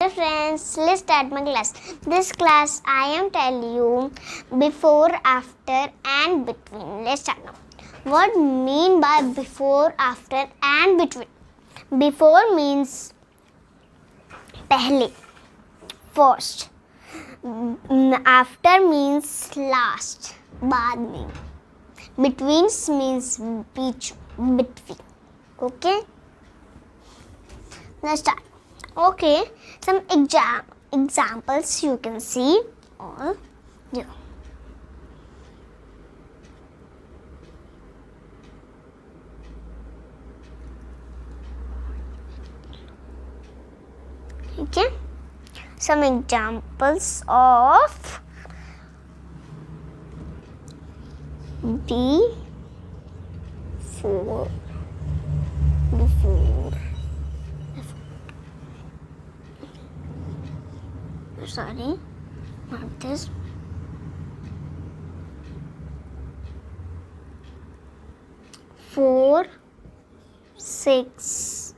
Friends, let's start my class. This class I am tell you before, after and between. Let's start now. What mean by before, after and between? Before means pehle, first. After means last, baad mein. Between means between. Okay? Let's start. Okay, some examples you can see all here. Okay, some examples of before. Sorry, not this. Four, six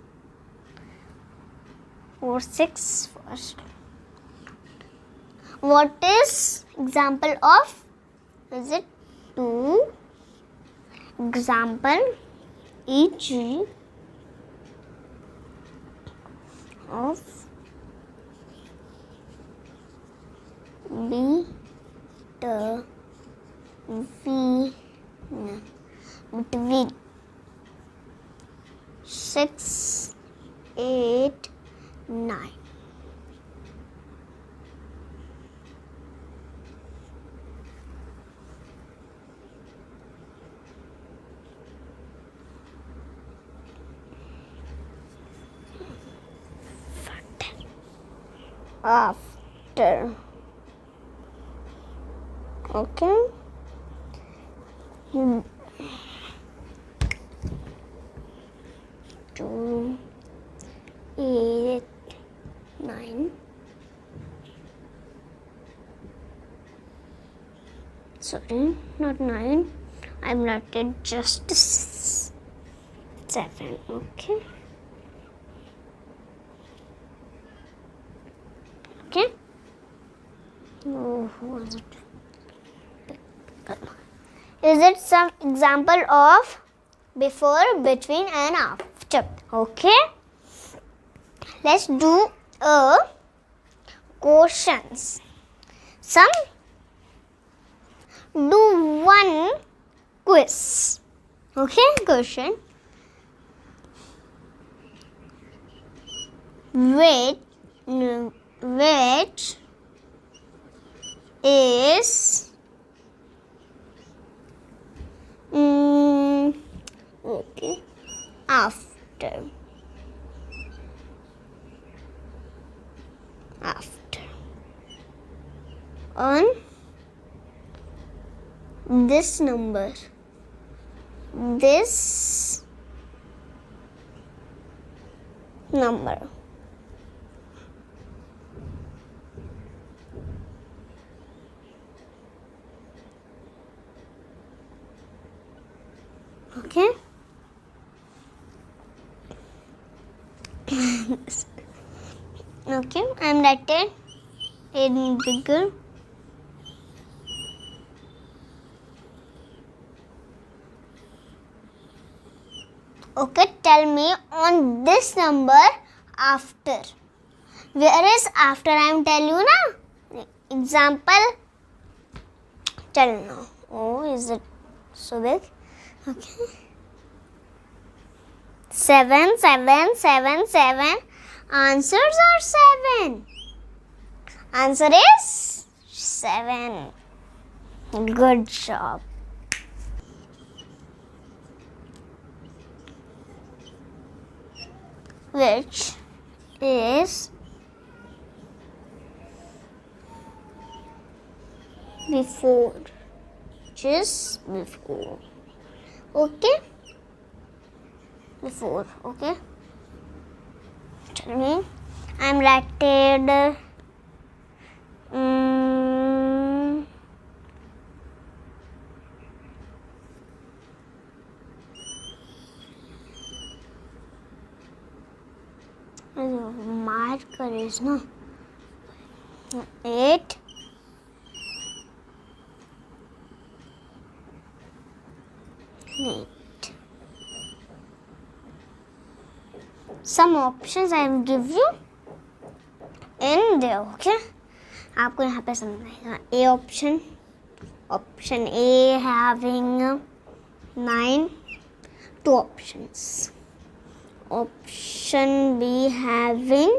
first. What is example of? Is it two? Example e.g. of between 6, 8, 9. After. Okay. 2, 8, 9. Sorry, not 9. I'm writing just 7. Okay. Okay. Oh, who was it? Is it some example of before, between and after? Okay. Let's do a questions. Do one quiz. Okay, question. Which is okay, after on this number, okay. Okay, I'm writing in bigger. Okay, tell me on this number after. Where is after? I am tell you na. Example. Tell now. Oh, is it so big? Okay. 7. Answers are 7. Answer is 7. Good job. Which is before. Just before. Okay. Before. Okay. Tell me. I'm writing. Marker is no. 8. Some options I will give you in there, okay? आपको यहाँ पे समझाएगा. A option. Option A having 9. 2 options. Option B having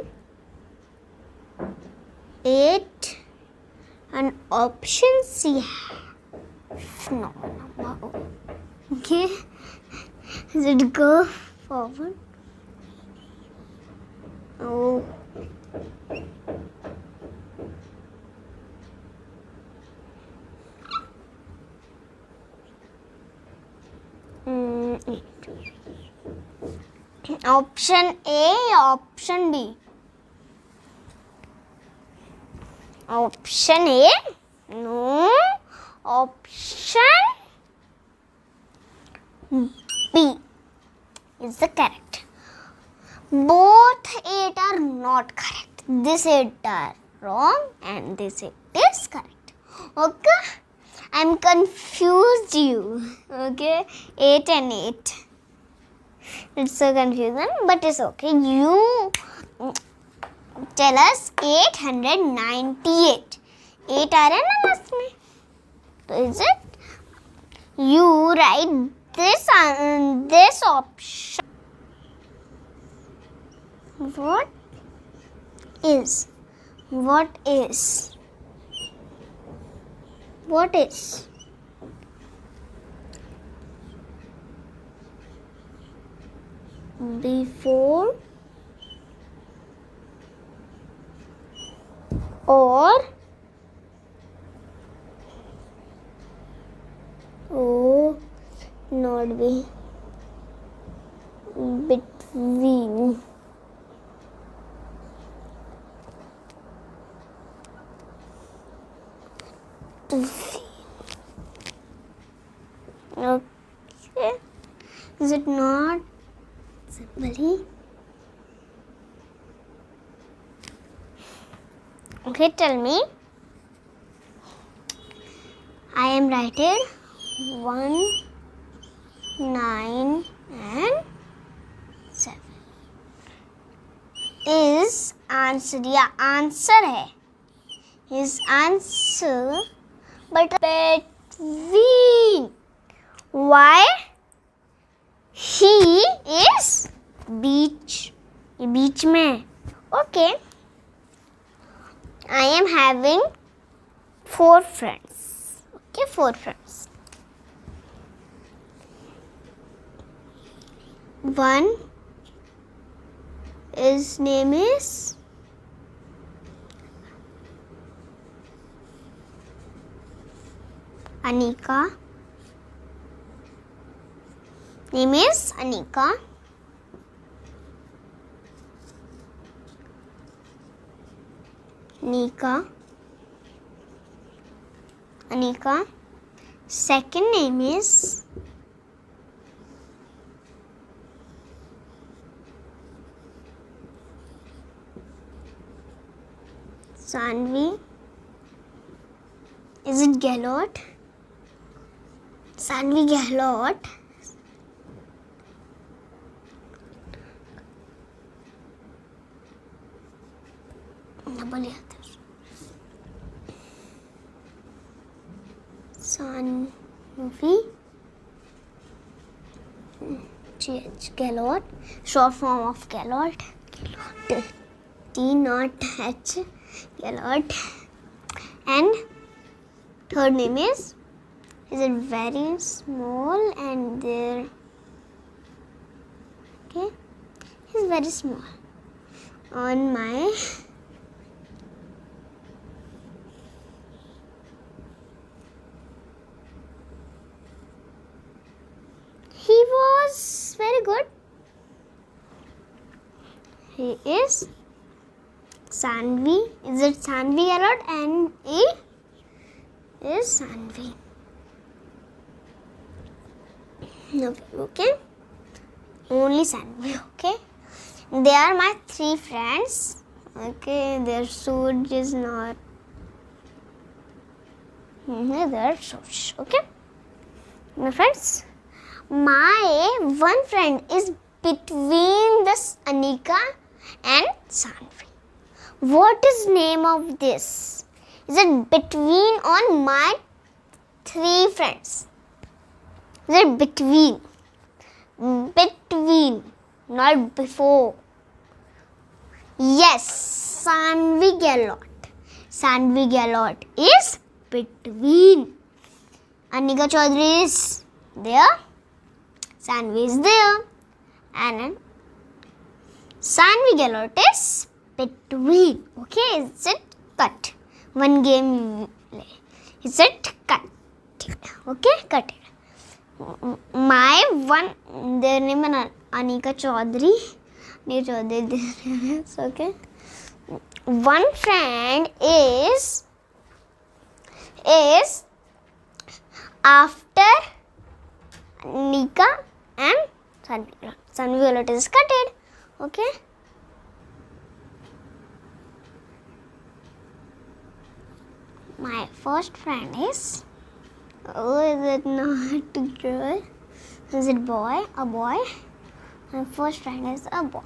8. And option C no. Okay. Does it go forward? Oh. Option A, option B. Option A? No. Option B is the correct. Both 8 are not correct. This 8 are wrong and this 8 is correct. Okay? I'm confused you. Okay? 8 and 8. It's so confusing, but it's okay. You tell us 898. 8 are in the last में. So is it? You write this option. What is? Before or not be between. Okay. Is it not simply? Okay, tell me. I am writing 1, 9 and 7. Is answer या answer है. His answer, but between. Why? He is beach. ये बीच में. Okay. I am having 4 friends. Okay, 4 friends. One, his name is Anika. Name is Anika. Anika. Second name is Sanvi. Is it Gehlot? Sanvi Gehlot. Sanvi Gehlot, short form of Gehlot. T not H. Gehlot. And third name is it very small and there. Okay, he's very small. On my he was very good. He is Sanvi. Is it Sanvi Gehlot? And he is Sanvi. Okay. Only Sanvi. Okay. They are my 3 friends. Okay. Their suit is not Their source. Okay, my friends. My one friend is between this Anika and Sanvi. What is name of this? Is it between on my three friends? Is it between? Between, not before. Yes, Sanvi Gallot. Sanvi Gallot is between. Anika Chaudhary is there. Sanvi is there. And Sanvi Gallot is between. Okay, is it cut? One game you play. Is it cut? Okay, cut it. My one, their name is Anika Chaudhary. Okay. One friend is after Anika and Sanvi. Sanvi Gallot is cutted. Okay. My first friend is, is it not a girl? Is it boy? A boy? My first friend is a boy.